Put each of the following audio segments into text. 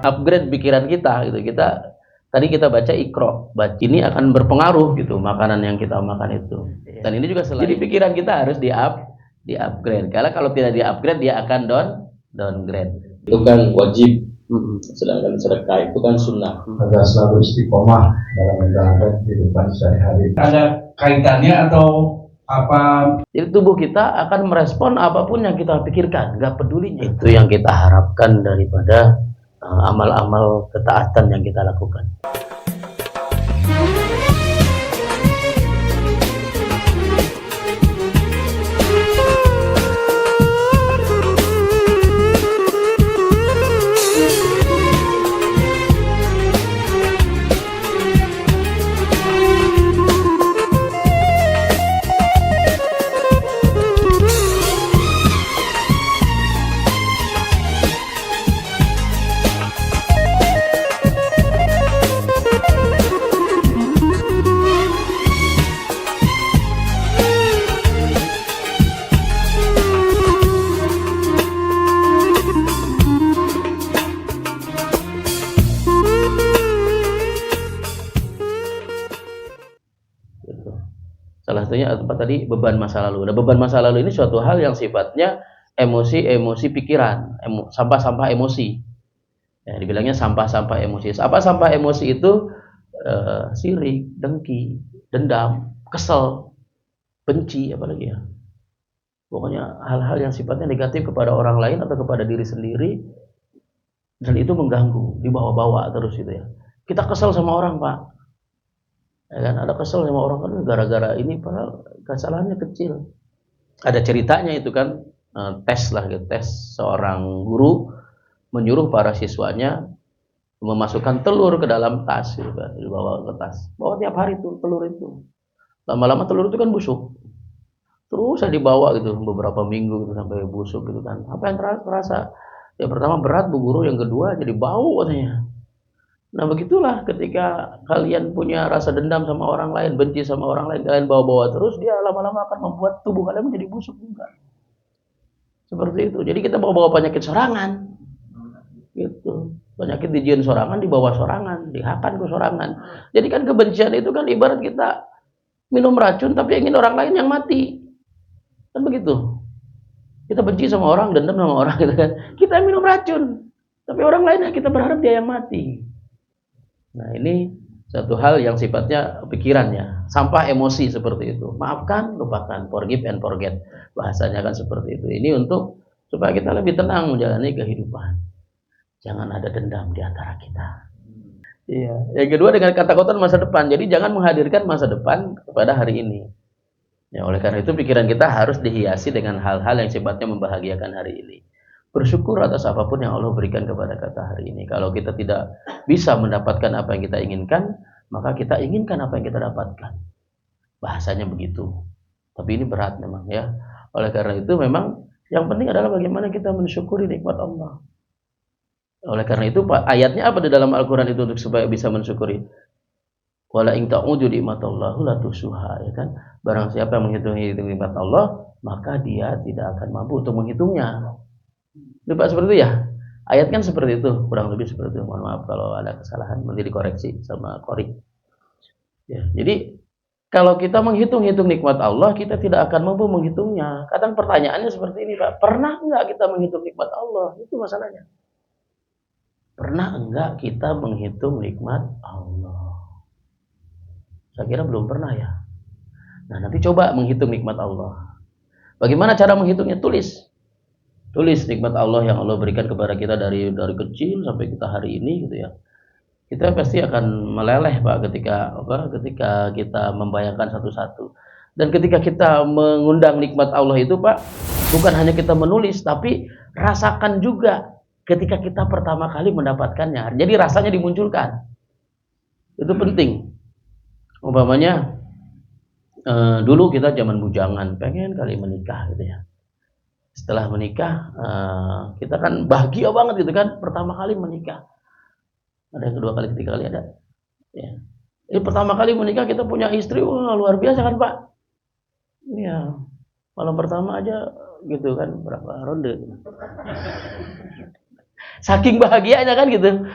upgrade pikiran kita gitu. Tadi kita baca Iqra, ini akan berpengaruh gitu makanan yang kita makan itu. Dan ini juga jadi pikiran kita harus di-upgrade. Karena kalau tidak di-upgrade dia akan downgrade. Itu kan wajib, sedangkan sedekah itu kan sunnah. Agar selalu istiqomah dalam menjalankan kehidupan sehari-hari. Ada kaitannya atau apa? Jadi tubuh kita akan merespon apapun yang kita pikirkan, nggak pedulinya. Itu yang kita harapkan daripada amal-amal ketaatan yang kita lakukan. Salah satunya apa tadi, beban masa lalu. Nah, beban masa lalu ini suatu hal yang sifatnya emosi pikiran, sampah-sampah emosi. Ya, dibilangnya sampah-sampah emosi. Apa sampah emosi itu? Sirik, dengki, dendam, kesel, benci, apalagi ya. Pokoknya hal-hal yang sifatnya negatif kepada orang lain atau kepada diri sendiri, dan itu mengganggu, dibawa-bawa terus gitu ya. Kita kesel sama orang, Pak. Ya kan, ada kesel sama orang kan gara-gara ini, padahal kesalahannya kecil. Ada ceritanya itu kan, tes seorang guru menyuruh para siswanya memasukkan telur ke dalam tas gitu kan, dibawa ke tas. Bawa tiap hari tuh telur itu. Lama-lama telur itu kan busuk. Terus saya dibawa gitu beberapa minggu gitu, sampai busuk gitu kan. Apa yang terasa? Yang pertama berat Bu Guru, yang kedua jadi bau katanya. Nah begitulah ketika kalian punya rasa dendam sama orang lain, benci sama orang lain, kalian bawa-bawa terus, dia lama-lama akan membuat tubuh kalian menjadi busuk juga. Seperti itu. Jadi kita bawa-bawa penyakit sorangan. Gitu. Penyakit dijian sorangan, dibawa sorangan, dihakan ke sorangan. Jadi kan kebencian itu kan ibarat kita minum racun tapi ingin orang lain yang mati. Kan begitu. Kita benci sama orang, dendam sama orang gitu kan. Kita minum racun, tapi orang lain kita berharap dia yang mati. Nah ini satu hal yang sifatnya pikirannya, sampah emosi seperti itu. Maafkan, lupakan, forgive and forget. Bahasanya kan seperti itu. Ini untuk supaya kita lebih tenang menjalani kehidupan. Jangan ada dendam di antara kita. Iya. Yang kedua dengan ketakutan masa depan. Jadi jangan menghadirkan masa depan kepada hari ini. Ya, oleh karena itu pikiran kita harus dihiasi dengan hal-hal yang sifatnya membahagiakan hari ini. Bersyukur atas apapun yang Allah berikan kepada kita hari ini. Kalau kita tidak bisa mendapatkan apa yang kita inginkan, maka kita inginkan apa yang kita dapatkan. Bahasanya begitu. Tapi ini berat memang ya. Oleh karena itu memang yang penting adalah bagaimana kita mensyukuri nikmat Allah. Oleh karena itu ayatnya apa di dalam Al-Quran itu untuk supaya bisa mensyukuri? Wala in ta'udu nikmatallahu la tusuha, ya kan? Barang siapa yang menghitung nikmat Allah, maka dia tidak akan mampu untuk menghitungnya. Lupa seperti itu ya? Ayat kan seperti itu, kurang lebih seperti itu. Mohon maaf kalau ada kesalahan, nanti dikoreksi sama Qori. Ya, jadi kalau kita menghitung-hitung nikmat Allah, kita tidak akan mampu menghitungnya. Kadang pertanyaannya seperti ini, Pak. Pernah enggak kita menghitung nikmat Allah? Itu masalahnya. Pernah enggak kita menghitung nikmat Allah? Saya kira belum pernah ya. Nah, nanti coba menghitung nikmat Allah. Bagaimana cara menghitungnya? Tulis nikmat Allah yang Allah berikan kepada kita dari kecil sampai kita hari ini gitu ya. Kita pasti akan meleleh Pak ketika kita membayangkan satu-satu. Dan ketika kita mengundang nikmat Allah itu Pak, bukan hanya kita menulis tapi rasakan juga ketika kita pertama kali mendapatkannya. Jadi rasanya dimunculkan. Itu penting. Umpamanya dulu kita zaman bujangan, pengen kali menikah gitu ya. Setelah menikah, kita kan bahagia banget gitu kan, pertama kali menikah. Ada yang kedua kali, ketiga kali ada. Ya. Ini pertama kali menikah kita punya istri, wah luar biasa kan Pak. Ya, malam pertama aja gitu kan, berapa ronde. Saking bahagianya kan gitu.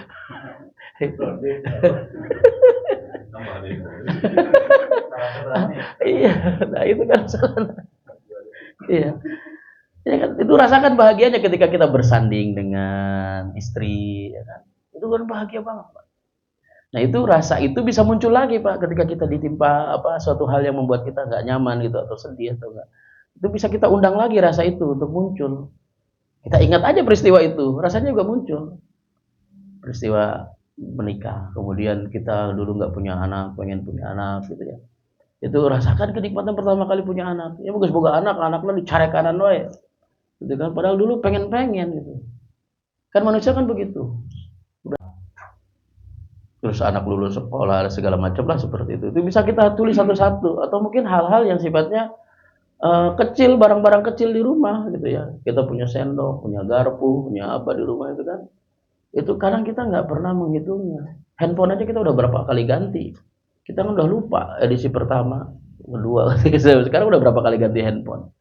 Iya, nah itu kan salah. Iya. Ya kan, itu rasakan bahagianya ketika kita bersanding dengan istri, ya kan? Itu kan bahagia banget, Pak. Nah, itu rasa itu bisa muncul lagi, Pak, ketika kita ditimpa suatu hal yang membuat kita nggak nyaman gitu atau sedih atau enggak. Itu bisa kita undang lagi rasa itu untuk muncul. Kita ingat aja peristiwa itu, rasanya juga muncul. Peristiwa menikah, kemudian kita dulu nggak punya anak, pengen punya anak gitu ya. Itu rasakan kenikmatan pertama kali punya anak. Ya bagus boga anaknya dicari kanan wae. Gitu kan, padahal dulu pengen gitu. Kan manusia kan begitu. Terus anak lulus sekolah segala macam lah seperti itu. Itu bisa kita tulis satu-satu atau mungkin hal-hal yang sifatnya kecil, barang-barang kecil di rumah gitu ya. Kita punya sendok, punya garpu, punya apa di rumah itu kan. Itu kadang kita nggak pernah menghitungnya. Handphone aja kita udah berapa kali ganti. Kita kan udah lupa edisi pertama, kedua, ketiga. Sekarang udah berapa kali ganti handphone.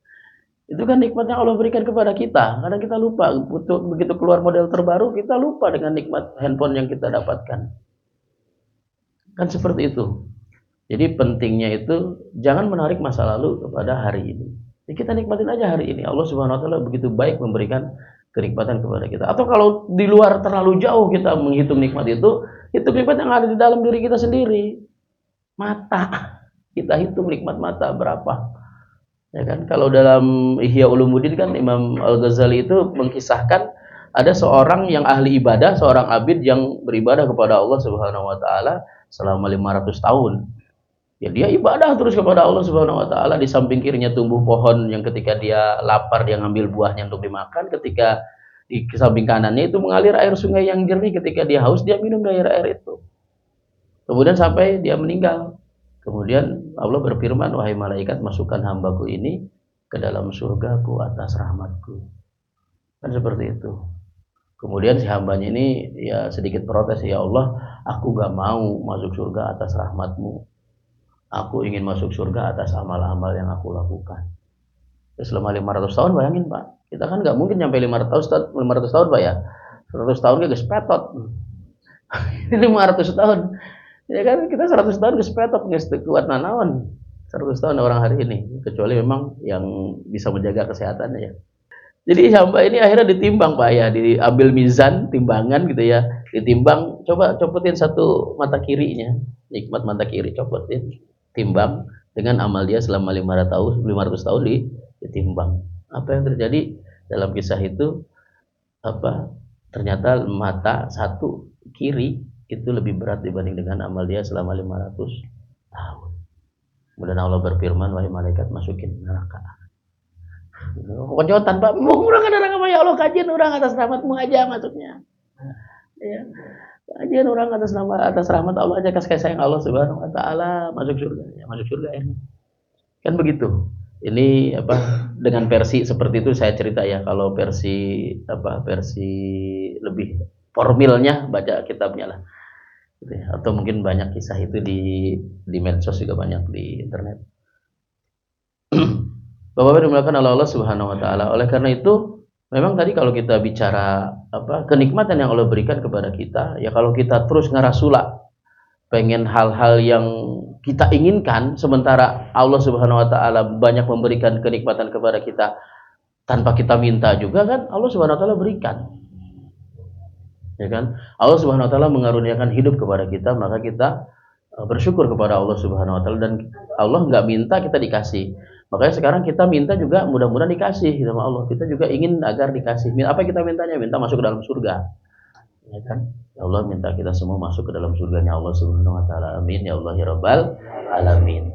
Itu kan nikmat yang Allah berikan kepada kita. Kadang kita lupa, begitu keluar model terbaru, kita lupa dengan nikmat handphone yang kita dapatkan. Kan seperti itu. Jadi pentingnya itu jangan menarik masa lalu kepada hari ini. Jadi kita nikmatin aja hari ini. Allah Subhanahu wa taala begitu baik memberikan kenikmatan kepada kita. Atau kalau di luar terlalu jauh kita menghitung nikmat itu nikmat yang ada di dalam diri kita sendiri. Mata. Kita hitung nikmat mata berapa. Ya kan? Kalau dalam Ihya Ulumuddin kan Imam Al-Ghazali itu mengkisahkan ada seorang yang ahli ibadah, seorang abid yang beribadah kepada Allah Subhanahu wa taala selama 500 tahun. Ya dia ibadah terus kepada Allah Subhanahu wa taala, di samping kirinya tumbuh pohon yang ketika dia lapar dia ngambil buahnya untuk dimakan, ketika di samping kanannya itu mengalir air sungai yang jernih, ketika dia haus dia minum dari air itu. Kemudian sampai dia meninggal. Kemudian Allah berfirman, wahai malaikat, masukkan hambaku ini ke dalam surgaku atas rahmatku. Kan seperti itu. Kemudian si hambanya ini ya sedikit protes, ya Allah, aku gak mau masuk surga atas rahmatmu. Aku ingin masuk surga atas amal-amal yang aku lakukan. Ya, selama 500 tahun bayangin Pak, kita kan gak mungkin nyampe 500 tahun Pak ya. 100 tahun gak gespetot. Ini 500 tahun. Ya kan kita 100 tahun gespetot, nggak kuat nanawan 100 tahun orang hari ini, kecuali memang yang bisa menjaga kesehatannya ya. Jadi hamba ini akhirnya ditimbang Pak ya, diambil mizan, timbangan gitu ya, ditimbang, coba copotin satu mata kirinya, nikmat mata kiri copotin, timbang dengan amal dia selama 500 tahun ditimbang. Apa yang terjadi dalam kisah itu? Ternyata mata satu kiri itu lebih berat dibanding dengan amal dia selama 500 tahun. Kemudian Allah berfirman, wahai malaikat, masukin neraka. Pokoknya tanpa mau orang ke neraka ya Allah, kajian orang atas rahmatmu aja masuknya. Ya. Kajian orang atas rahmat Allah aja, kasih sayang Allah Subhanahu wa taala, masuk surga. Ya, masuk surga ini. Kan begitu. Ini dengan versi seperti itu saya cerita ya. Kalau versi lebih formilnya baca kitabnya lah. Gitu ya. Atau mungkin banyak kisah itu di medsos juga, banyak di internet. Bapak-bapak dimuliakan oleh Allah Subhanahu wa taala. Oleh karena itu, memang tadi kalau kita bicara kenikmatan yang Allah berikan kepada kita, ya kalau kita terus ngarasula pengen hal-hal yang kita inginkan, sementara Allah Subhanahu wa taala banyak memberikan kenikmatan kepada kita tanpa kita minta juga kan, Allah Subhanahu wa taala berikan. Ya kan? Allah Subhanahu wa taala mengaruniakan hidup kepada kita, maka kita bersyukur kepada Allah Subhanahu wa taala, dan Allah nggak minta kita dikasih. Makanya sekarang kita minta juga mudah-mudahan dikasih sama Allah. Kita juga ingin agar dikasih. Apa kita mintanya? Minta masuk ke dalam surga. Ya kan? Ya Allah minta kita semua masuk ke dalam surganya Allah Subhanahu wa taala. Amin ya Allah ya rabbal alamin.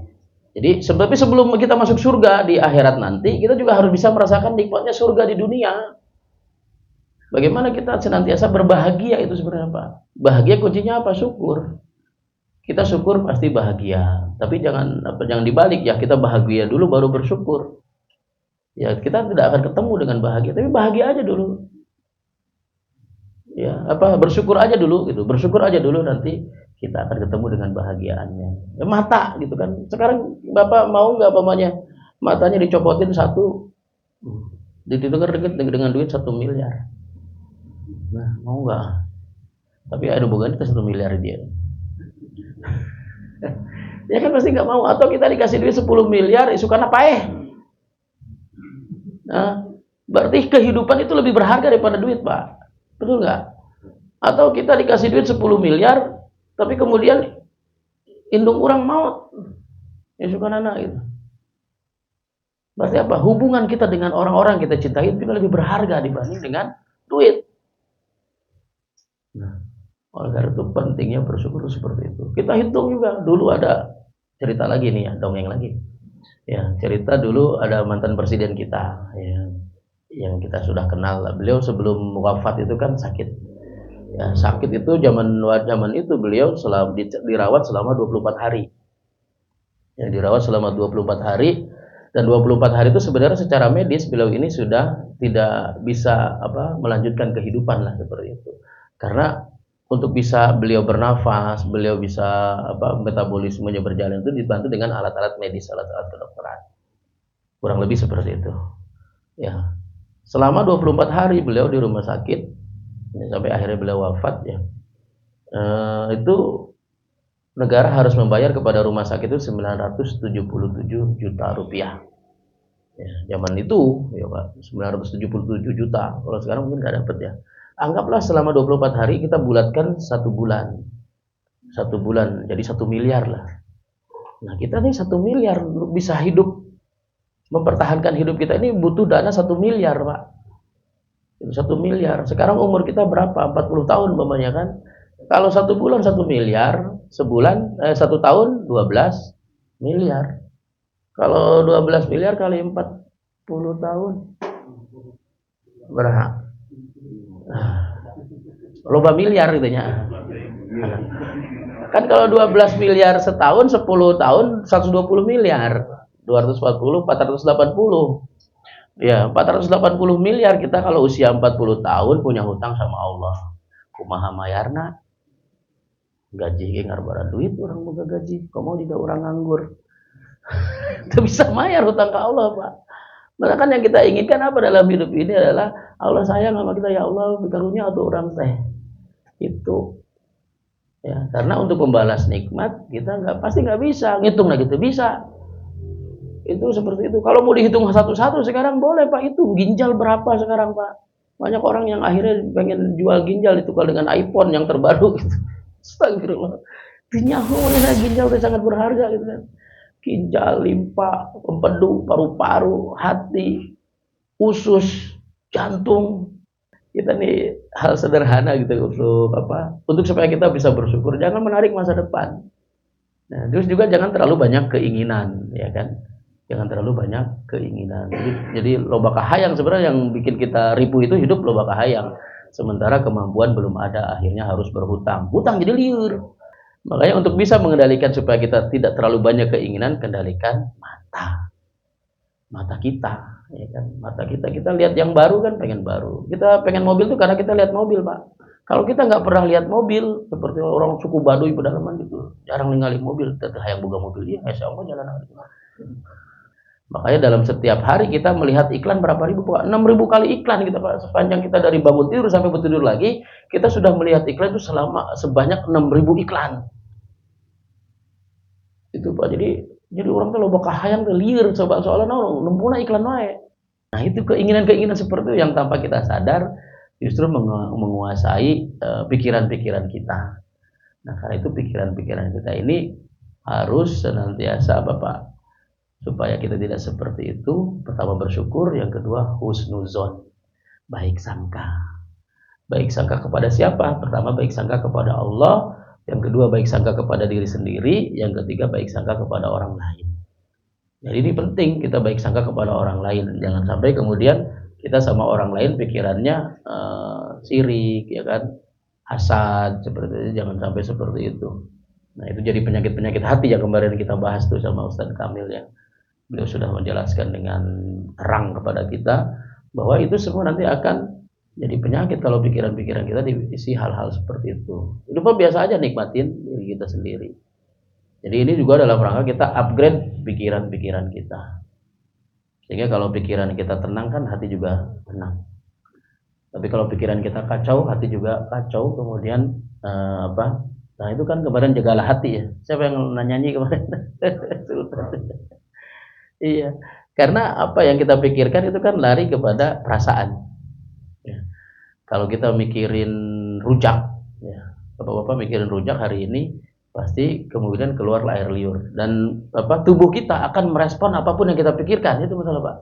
Jadi sebelum kita masuk surga di akhirat nanti, kita juga harus bisa merasakan nikmatnya surga di dunia. Bagaimana kita senantiasa berbahagia itu sebenarnya Pak. Bahagia kuncinya apa? Syukur. Kita syukur pasti bahagia. Tapi jangan dibalik ya, kita bahagia dulu baru bersyukur. Ya, kita tidak akan ketemu dengan bahagia, tapi bahagia aja dulu. Ya, bersyukur aja dulu gitu. Bersyukur aja dulu, nanti kita akan ketemu dengan bahagiaannya. Ya, mata gitu kan. Sekarang Bapak mau nggak matanya dicopotin satu, ditukar dengan duit 1 miliar. Nah, mau nggak? Tapi ada hubungannya ke 1 miliar dia. Ya kan pasti nggak mau. Atau kita dikasih duit 10 miliar, isukan apa Nah, berarti kehidupan itu lebih berharga daripada duit, Pak. Betul nggak? Atau kita dikasih duit 10 miliar, tapi kemudian indung orang maut. Isukan anak gitu. Berarti apa? Hubungan kita dengan orang-orang kita cintai itu lebih berharga dibanding dengan duit. Nah, oleh karena itu pentingnya bersyukur seperti itu. Kita hitung juga. Dulu ada cerita lagi nih ya, dongeng lagi. Ya, cerita dulu ada mantan presiden kita yang kita sudah kenal. Beliau sebelum wafat itu kan sakit. Ya, sakit itu zaman itu beliau dirawat selama 24 hari. Ya, dirawat selama 24 hari. Dan 24 hari itu sebenarnya secara medis beliau ini sudah tidak bisa melanjutkan kehidupan lah seperti itu. Karena untuk bisa beliau bernafas, beliau bisa metabolismenya berjalan itu dibantu dengan alat-alat medis, alat-alat kedokteran. Kurang lebih seperti itu. Ya. Selama 24 hari beliau di rumah sakit sampai akhirnya beliau wafat ya. Itu negara harus membayar kepada rumah sakit itu 977 juta rupiah. Ya, zaman itu ya Pak, 977 juta. Kalau sekarang mungkin nggak dapat ya. Anggaplah selama 24 hari kita bulatkan 1 bulan. 1 bulan jadi 1 miliar lah. Nah, kita nih 1 miliar untuk bisa hidup, mempertahankan hidup kita ini butuh dana 1 miliar, Pak. Itu 1 miliar. Sekarang umur kita berapa? 40 tahun umpamanya kan. Kalau 1 bulan 1 miliar, sebulan 1 tahun 12 miliar. Kalau 12 miliar kali 40 tahun berapa? Loba miliar gitu ya. Kan kalau 12 miliar setahun 10 tahun 120 miliar. 240 480. Ya, 480 miliar kita kalau usia 40 tahun punya hutang sama Allah. Kumaha mayarna? Gaji ge ngarbara duit orang boga gaji. Komo juga orang nganggur. Itu bisa mayar hutang ke Allah, Pak. Maka kan yang kita inginkan apa dalam hidup ini adalah Allah sayang sama kita, ya Allah karunia atau orang teh. Itu ya, karena untuk membalas nikmat kita pasti nggak bisa ngitung lah gitu bisa. Itu seperti itu. Kalau mau dihitung satu-satu sekarang boleh Pak, itu ginjal berapa sekarang Pak. Banyak orang yang akhirnya pengen jual ginjal ditukar dengan iPhone yang terbaru gitu. Astagfirullah. Dinyaho ginjal itu sangat berharga gitu kan. Ginjal, limpa, empedu, paru-paru, hati, usus, jantung. Kita nih hal sederhana gitu untuk supaya kita bisa bersyukur, jangan menarik masa depan. Nah, terus juga jangan terlalu banyak keinginan, ya kan? Jangan terlalu banyak keinginan. Jadi loba kahayang sebenarnya yang bikin kita ribu itu hidup loba kahayang. Sementara kemampuan belum ada, akhirnya harus berhutang. Hutang jadi liur. Makanya untuk bisa mengendalikan supaya kita tidak terlalu banyak keinginan, kendalikan mata kita, ya kan? Mata kita lihat yang baru kan pengen baru. Kita pengen mobil tuh karena kita lihat mobil, Pak. Kalau kita nggak pernah lihat mobil, seperti orang suku Baduy pedalaman gitu, jarang ningali mobil, teteh hayang boga mobil dia, insya Allah jalan gitu. Makanya dalam setiap hari kita melihat iklan berapa ribu, Pak? 6.000 kali iklan kita, Pak. Sepanjang kita dari bangun tidur sampai tidur lagi, kita sudah melihat iklan itu sebanyak 6.000 iklan. Itu Pak, jadi orang tuh loba kahayang tuh liar coba soalnya numpuna iklan wae. Nah, itu keinginan-keinginan seperti itu yang tanpa kita sadar justru menguasai pikiran-pikiran kita. Nah, karena itu pikiran-pikiran kita ini harus senantiasa Bapak, supaya kita tidak seperti itu. Pertama bersyukur, yang kedua husnuzon, baik sangka. Baik sangka kepada siapa? Pertama baik sangka kepada Allah, yang kedua baik sangka kepada diri sendiri, yang ketiga baik sangka kepada orang lain. Jadi ini penting, kita baik sangka kepada orang lain. Jangan sampai kemudian kita sama orang lain pikirannya sirik, ya kan, hasad, seperti itu. Jangan sampai seperti itu. Nah, itu jadi penyakit-penyakit hati yang kemarin kita bahas tuh sama Ustadz Kamil, ya. Beliau sudah menjelaskan dengan terang kepada kita bahwa itu semua nanti akan jadi penyakit kalau pikiran-pikiran kita diisi hal-hal seperti itu. Itu pun biasa aja nikmatin diri kita sendiri. Jadi ini juga dalam rangka kita upgrade pikiran-pikiran kita. Sehingga kalau pikiran kita tenang kan hati juga tenang. Tapi kalau pikiran kita kacau, hati juga kacau, kemudian apa? Nah itu kan kemarin jagalah hati ya. Siapa yang nyanyi kemarin? Iya, karena apa yang kita pikirkan itu kan lari kepada perasaan. Ya. Kalau kita mikirin rujak, ya, bapak-bapak mikirin rujak hari ini, pasti kemudian keluar air liur dan apa tubuh kita akan merespon apapun yang kita pikirkan, itu masalah Pak.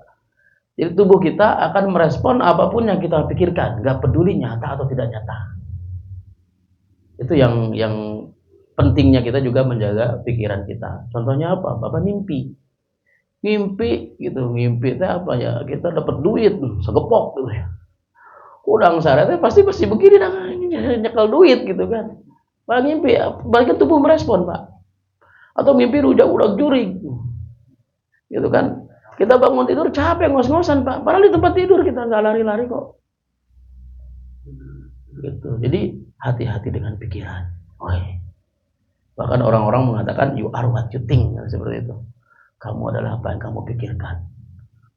Jadi tubuh kita akan merespon apapun yang kita pikirkan, nggak peduli nyata atau tidak nyata. Itu yang pentingnya kita juga menjaga pikiran kita. Contohnya apa? Bapak mimpi gitu, mimpi itu apa ya, kita dapat duit segepok gitu ya, udang syaratnya pasti begini dah, nyekel duit gitu kan. Pak mimpi balikin tubuh merespon Pak, atau mimpi udah jurig gitu kan, kita bangun tidur capek ngos-ngosan Pak, padahal di tempat tidur kita nggak lari-lari kok gitu. Jadi hati-hati dengan pikiran. Bahkan orang-orang mengatakan you are what you think, seperti itu. Kamu adalah apa yang kamu pikirkan.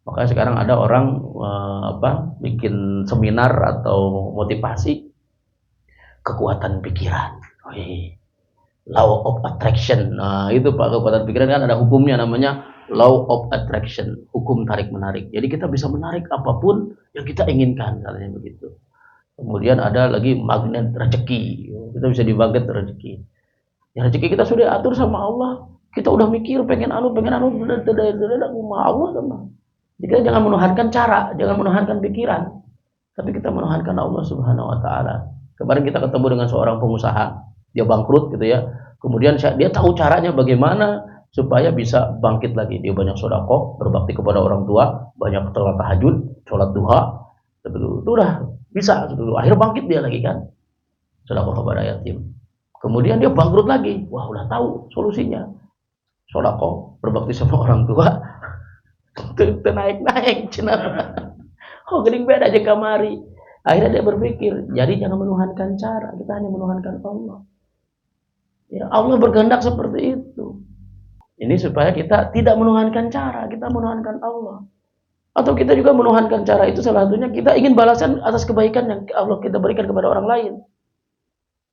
Makanya sekarang ada orang bikin seminar atau motivasi kekuatan pikiran. Law of attraction. Nah, itu Pak, kekuatan pikiran kan ada hukumnya namanya law of attraction, hukum tarik menarik. Jadi kita bisa menarik apapun yang kita inginkan, katanya begitu. Kemudian ada lagi magnet rezeki. Kita bisa dimagnet rezeki. Ya, rezeki kita sudah atur sama Allah. Kita udah mikir pengen anu Allah sama. Jadi kita jangan menuhankan cara, jangan menuhankan pikiran, tapi kita menuhankan Allah Subhanahu wa taala. Kemarin kita ketemu dengan seorang pengusaha, dia bangkrut gitu ya. Kemudian dia tahu caranya bagaimana supaya bisa bangkit lagi. Dia banyak sedekah, berbakti kepada orang tua, banyak sholat tahajud, sholat duha. Itu udah bisa, akhirnya bangkit dia lagi kan. Sedekah kepada yatim. Kemudian dia bangkrut lagi. Wah, udah tahu solusinya. Sedekah, berbakti sama orang tua. Naik cina. Geling beda aja kamari. Akhirnya dia berpikir, jadi jangan menuhankan cara, kita hanya menuhankan Allah. Ya, Allah berkehendak seperti itu. Ini supaya kita tidak menuhankan cara, kita menuhankan Allah. Atau kita juga menuhankan cara itu salah satunya kita ingin balasan atas kebaikan yang Allah kita berikan kepada orang lain.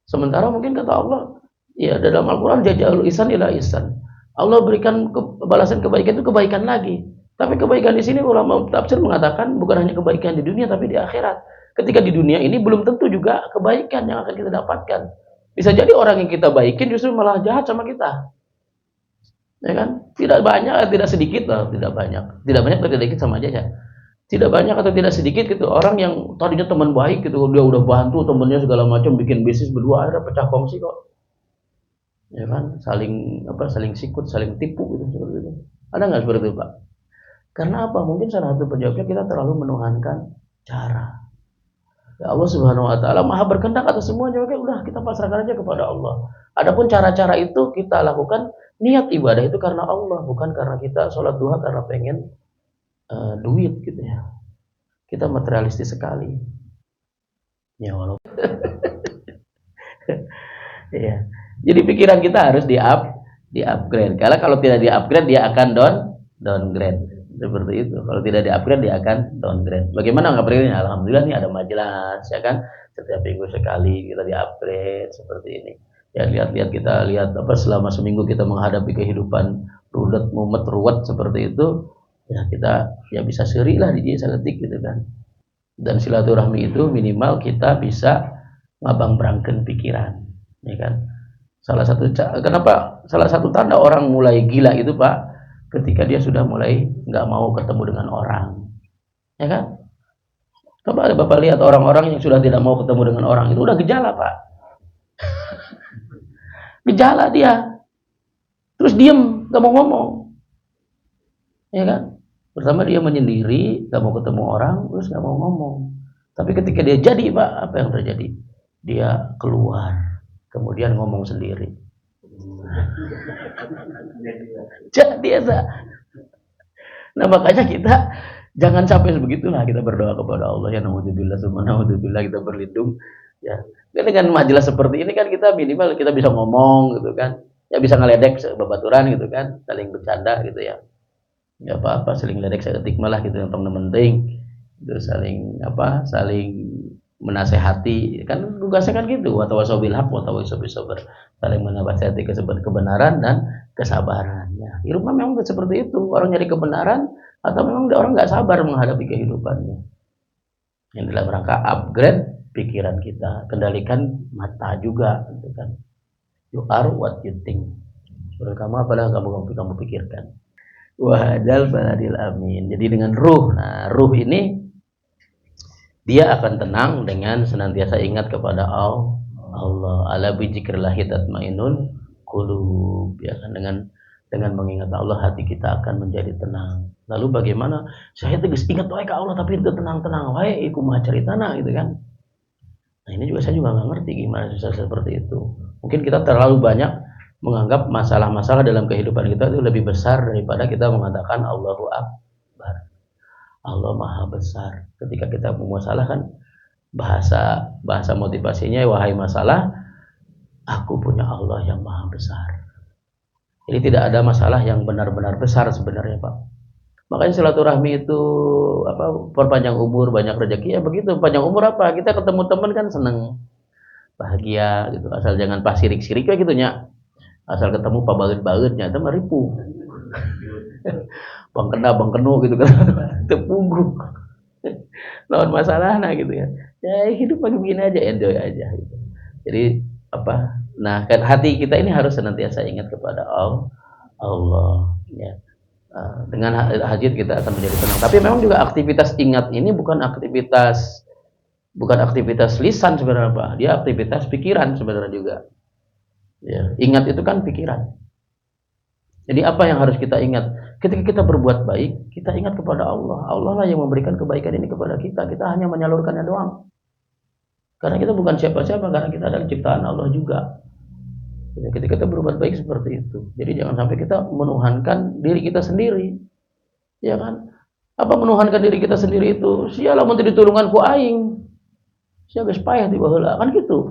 Sementara mungkin kata Allah, ya dalam Al-Quran jaza'ul ihsan ila ihsan. Allah berikan balasan kebaikan itu kebaikan lagi. Tapi kebaikan di sini ulama tafsir mengatakan bukan hanya kebaikan di dunia tapi di akhirat. Ketika di dunia ini belum tentu juga kebaikan yang akan kita dapatkan. Bisa jadi orang yang kita baikin justru malah jahat sama kita. Ya kan? Tidak banyak, tidak sedikit lah, tidak banyak. Tidak banyak atau tidak sedikit sama aja ya. Tidak banyak atau tidak sedikit gitu orang yang tadinya teman baik gitu, dia udah bantu temennya segala macam bikin bisnis berdua, akhirnya pecah kongsi kok. Ya kan? Saling sikut, saling tipu gitu seperti itu. Ada nggak seperti itu, Pak? Karena apa? Mungkin salah satu penyebabnya kita terlalu menuhankan cara. Ya Allah Subhanahu wa taala Maha berkehendak atas semuanya, oke udah kita pasrahkan aja kepada Allah. Adapun cara-cara itu kita lakukan, niat ibadah itu karena Allah, bukan karena kita sholat duha karena pengen duit gitu ya. Kita materialistis sekali. Ya walaupun ya. Jadi pikiran kita harus di-upgrade. Karena kalau tidak di-upgrade dia akan downgrade. Seperti itu. Kalau tidak di-upgrade dia akan downgrade. Bagaimana upgrade-nya? Alhamdulillah nih ada majelis ya kan. Setiap minggu sekali kita di-upgrade seperti ini. Ya lihat kita lihat selama seminggu kita menghadapi kehidupan rudet, mumet, ruwet seperti itu, ya kita ya bisa seri lah di dia seletik gitu kan. Dan silaturahmi itu minimal kita bisa ngabang berangken pikiran, ya kan. Salah satu tanda orang mulai gila itu Pak, ketika dia sudah mulai nggak mau ketemu dengan orang, ya kan. Coba Bapak lihat orang-orang yang sudah tidak mau ketemu dengan orang, itu udah gejala Pak. Gejala dia, terus diem, nggak mau ngomong, ya kan. Pertama dia menyendiri, nggak mau ketemu orang, terus nggak mau ngomong. Tapi ketika dia jadi Pak, apa yang terjadi? Dia keluar, kemudian ngomong sendiri. Jadi biasa. Nah makanya kita jangan sampai sebegitulah, kita berdoa kepada Allah ya naudzubillah summa naudzubillah, kita berlindung ya. Dengan majelis seperti ini kan kita minimal kita bisa ngomong gitu kan. Ya bisa ngeledek babaturan gitu kan, saling bercanda gitu ya. Enggak apa-apa, saling ledek seketik malah gitu yang penting. Itu saling menasehati, kan tugasnya kan gitu, wa tawasau bil haq wa tawasau bis sabr, saling menasehati kebenaran dan kesabarannya. Hidup memang seperti itu, orang nyari kebenaran atau memang orang nggak sabar menghadapi kehidupannya. Yang dalam rangka upgrade pikiran kita, kendalikan mata juga, gitu kan. You are what you think. Kamu apalah kamu pikirkan. Wahadal baladil amin. Jadi dengan ruh, nah ruh ini dia akan tenang dengan senantiasa ingat kepada Allah. Ala bi dzikrillahi tatmainnul qulub. Ya kan, dengan mengingat Allah hati kita akan menjadi tenang. Lalu bagaimana? Saya tegas ingat wae ka Allah tapi itu tenang-tenang wae iku mah caritana gitu kan. Nah, ini juga saya juga nggak ngerti gimana bisa seperti itu. Mungkin kita terlalu banyak menganggap masalah-masalah dalam kehidupan kita itu lebih besar daripada kita mengatakan Allahu Akbar. Allah Maha Besar. Ketika kita bermasalah kan bahasa motivasinya, wahai masalah, aku punya Allah yang Maha Besar. Jadi tidak ada masalah yang benar-benar besar sebenarnya, Pak. Makanya silaturahmi itu perpanjang umur, banyak rezeki, ya begitu. Panjang umur apa? Kita ketemu teman kan seneng, bahagia gitu. Asal jangan pas sirik-sirik kayak gitu nya. Asal ketemu pak baget-bagetnya itu meripu. Bang kenu gitu kan. Tepunggu. Lawan masalah nah gitu ya. Ya hidup begini aja, enjoy aja gitu. Jadi nah kan hati kita ini harus senantiasa ingat kepada Allah ya. Dengan hajat kita akan menjadi tenang. Tapi memang juga aktivitas ingat ini bukan aktivitas lisan sebenarnya, Pak. Dia aktivitas pikiran sebenarnya juga. Ya, ingat itu kan pikiran. Jadi apa yang harus kita ingat? Ketika kita berbuat baik, kita ingat kepada Allah. Allah lah yang memberikan kebaikan ini kepada kita. Kita hanya menyalurkannya doang. Karena kita bukan siapa-siapa, karena kita adalah ciptaan Allah juga. Ketika kita berbuat baik seperti itu. Jadi jangan sampai kita menuhankan diri kita sendiri. Ya kan? Apa menuhankan diri kita sendiri itu? Sialah menteri ditulungan ku aing. Sia geus payah di baheula. Kan gitu.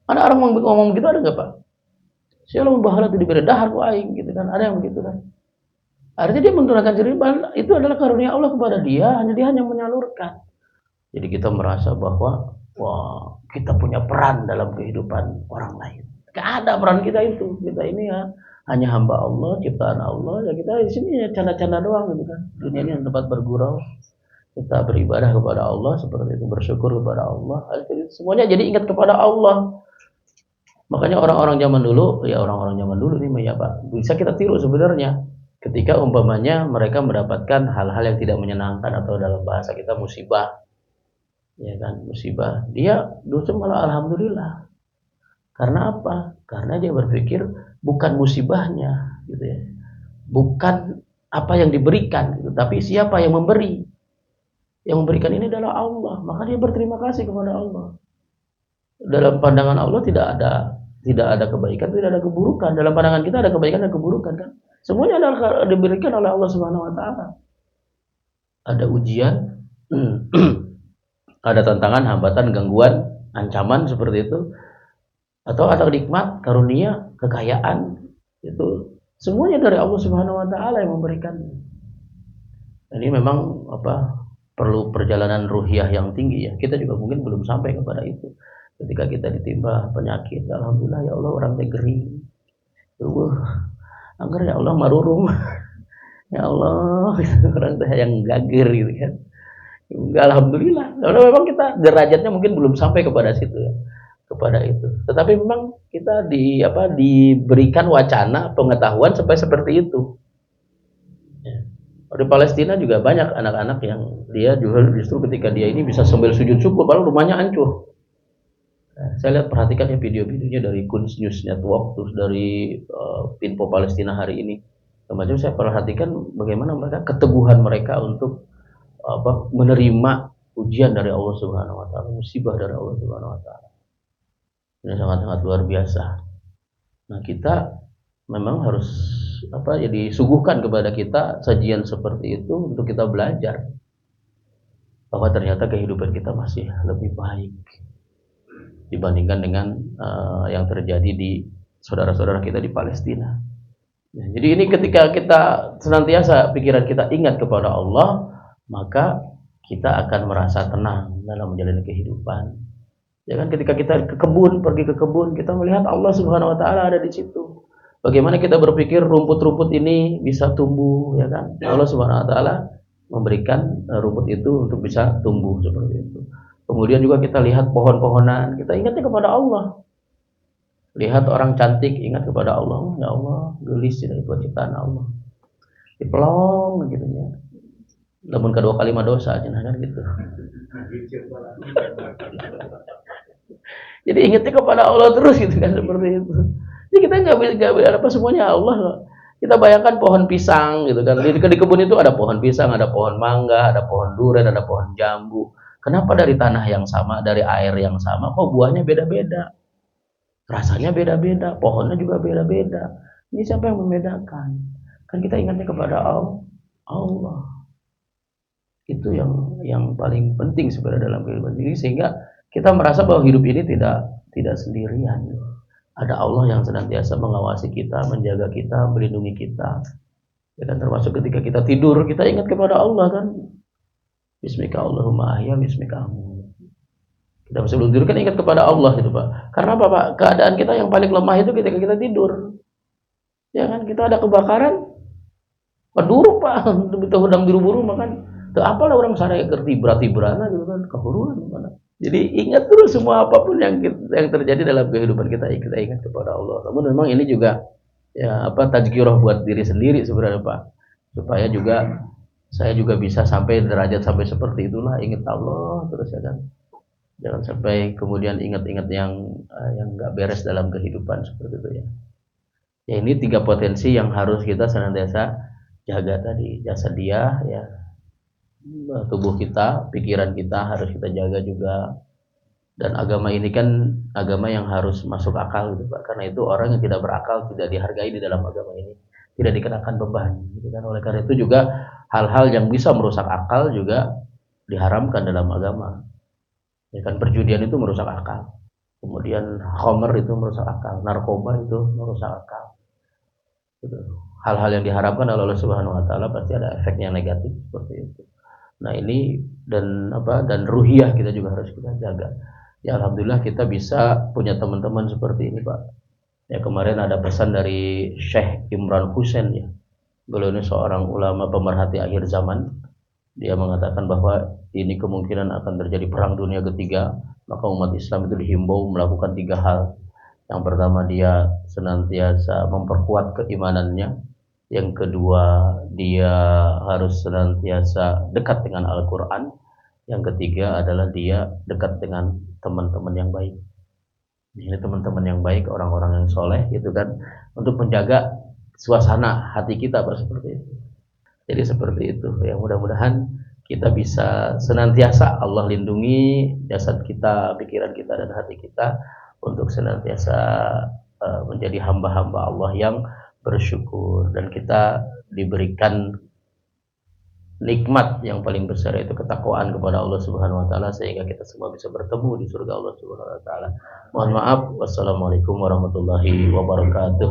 Ada orang ngomong begitu, ada enggak, Pak? Sialah mun baheula teu dibere dahar ku aing gitu kan. Ada yang begitu kan. Artinya dia menuhankan diri, itu adalah karunia Allah kepada dia, dia hanya menyalurkan. Jadi kita merasa bahwa wah, kita punya peran dalam kehidupan orang lain. Gak ada peran kita itu. Kita ini ya hanya hamba Allah, ciptaan Allah. Ya kita di sini ya canda-canda doang gitu kan. Dunia ini tempat bergurau. Kita beribadah kepada Allah seperti itu, bersyukur kepada Allah. Semuanya jadi ingat kepada Allah. Makanya orang-orang zaman dulu ini ya Pak, bisa kita tiru sebenarnya. Ketika umpamanya mereka mendapatkan hal-hal yang tidak menyenangkan atau dalam bahasa kita musibah. Ya kan, musibah. Dia dosa malah alhamdulillah. Karena apa? Karena dia berpikir bukan musibahnya, gitu ya. Bukan apa yang diberikan, gitu. Tapi siapa yang memberi? Yang memberikan ini adalah Allah. Maka dia berterima kasih kepada Allah. Dalam pandangan Allah tidak ada kebaikan, tidak ada keburukan. Dalam pandangan kita ada kebaikan dan keburukan kan? Semuanya adalah diberikan oleh Allah Subhanahu Wa Taala. Ada ujian, ada tantangan, hambatan, gangguan, ancaman seperti itu. Atau ada nikmat, karunia, kekayaan, itu semuanya dari Allah Subhanahu Wa Taala yang memberikan. Ini memang perlu perjalanan ruhiyah yang tinggi ya. Kita juga mungkin belum sampai kepada itu. Ketika kita ditimpa penyakit, alhamdulillah ya Allah orang tegeri. Angger ya Allah marurum. Ya Allah orang teh yang gager gitu kan. Alhamdulillah. Karena memang kita derajatnya mungkin belum sampai kepada situ ya. Kepada itu. Tetapi memang kita diberikan wacana pengetahuan sampai seperti itu. Ya. Di Palestina juga banyak anak-anak yang dia justru ketika dia ini bisa sambil sujud syukur, padahal rumahnya hancur. Nah, saya lihat perhatikan ya video-videonya dari Quds News Network, terus dari Info Palestina hari ini. Kemudian saya perhatikan bagaimana keteguhan mereka untuk menerima ujian dari Allah Subhanahu Wa Taala, musibah dari Allah Subhanahu Wa Taala. Ini sangat-sangat luar biasa. Nah kita memang harus disuguhkan kepada kita sajian seperti itu untuk kita belajar bahwa ternyata kehidupan kita masih lebih baik dibandingkan dengan yang terjadi di saudara-saudara kita di Palestina. Nah, jadi ini ketika kita senantiasa pikiran kita ingat kepada Allah, maka kita akan merasa tenang dalam menjalani kehidupan. Ya kan, ketika kita ke kebun, pergi ke kebun, kita melihat Allah Subhanahu wa taala ada di situ. Bagaimana kita berpikir rumput-rumput ini bisa tumbuh, ya kan? Allah Subhanahu wa taala memberikan rumput itu untuk bisa tumbuh seperti itu. Kemudian juga kita lihat pohon-pohonan, kita ingatnya kepada Allah. Lihat orang cantik, ingat kepada Allah. Ya Allah, gelis dari ciptaan Allah. Dipelong gitu ya. Namun kedua kali mah dosa aja kan gitu. Jadi ingatnya kepada Allah terus gitu kan, seperti itu. Jadi kita nggak apa semuanya Allah. Kita bayangkan pohon pisang gitu kan. Di kebun itu ada pohon pisang, ada pohon mangga, ada pohon durian, ada pohon jambu. Kenapa dari tanah yang sama, dari air yang sama, kok buahnya beda-beda? Rasanya beda-beda, pohonnya juga beda-beda. Ini siapa yang membedakan? Kan kita ingatnya kepada Allah. Itu yang paling penting sebenarnya dalam kehidupan ini, sehingga kita merasa bahwa hidup ini tidak sendirian. Ada Allah yang senantiasa mengawasi kita, menjaga kita, melindungi kita. Ya kan, termasuk ketika kita tidur, kita ingat kepada Allah kan. Bismika Allahumma ahya, bismika amut. Kita sebelum tidur kan ingat kepada Allah gitu Pak. Karena apa Pak? Keadaan kita yang paling lemah itu ketika kita tidur. Ya kan, kita ada kebakaran, penduruk Pak, kita udang biru-biru makan. Tuh apalah orang saraya kerti berati-berana gitu kan, kehuruan mana. Jadi ingat terus semua apapun yang terjadi dalam kehidupan kita ingat kepada Allah. Namun memang ini juga ya tazkirah buat diri sendiri sebenarnya Pak. Supaya juga saya juga bisa sampai derajat sampai seperti itulah, ingat Allah terus ya kan. Jangan sampai kemudian ingat-ingat yang nggak beres dalam kehidupan seperti itu ya. Ya ini 3 potensi yang harus kita senantiasa jaga tadi. Jasadiah ya, tubuh kita, pikiran kita harus kita jaga juga. Dan agama ini kan agama yang harus masuk akal gitu Pak. Karena itu orang yang tidak berakal tidak dihargai di dalam agama ini, tidak dikenakan beban gitu kan. Oleh karena itu juga hal-hal yang bisa merusak akal juga diharamkan dalam agama. Ya kan, perjudian itu merusak akal. Kemudian khamr itu merusak akal, narkoba itu merusak akal. Gitu. Hal-hal yang diharapkan oleh Allah Subhanahu wa taala pasti ada efeknya negatif seperti itu. Nah, ini dan ruhiyah kita juga harus kita jaga. Ya alhamdulillah kita bisa punya teman-teman seperti ini, Pak. Ya kemarin ada pesan dari Syekh Imran Hussein ya. Beliau ini seorang ulama pemerhati akhir zaman. Dia mengatakan bahwa ini kemungkinan akan terjadi perang dunia ketiga, maka umat Islam itu dihimbau melakukan 3 hal. Yang pertama, dia senantiasa memperkuat keimanannya. Yang kedua, dia harus senantiasa dekat dengan Al-Quran. Yang ketiga adalah dia dekat dengan teman-teman yang baik. Ini teman-teman yang baik, orang-orang yang soleh gitu kan, untuk menjaga suasana hati kita seperti itu. Jadi seperti itu ya, mudah-mudahan kita bisa senantiasa Allah lindungi jasad kita, pikiran kita dan hati kita untuk senantiasa menjadi hamba-hamba Allah yang bersyukur, dan kita diberikan nikmat yang paling besar yaitu ketakwaan kepada Allah Subhanahu wa taala, sehingga kita semua bisa bertemu di surga Allah Subhanahu wa taala. Mohon maaf. Wassalamualaikum warahmatullahi wabarakatuh.